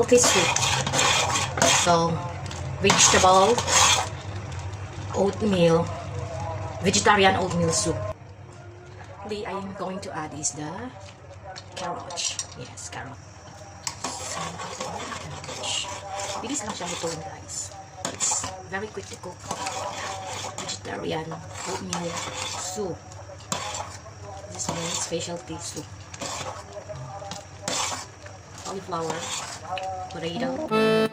specialty soup. So, vegetable, oatmeal, vegetarian oatmeal soup. I am going to add is the carrot. Yes, carrot. Bilis lang siya lutuin, guys. It's very quick to cook. Vegetarian oatmeal soup. This is my specialty soup. Cauliflower, potato.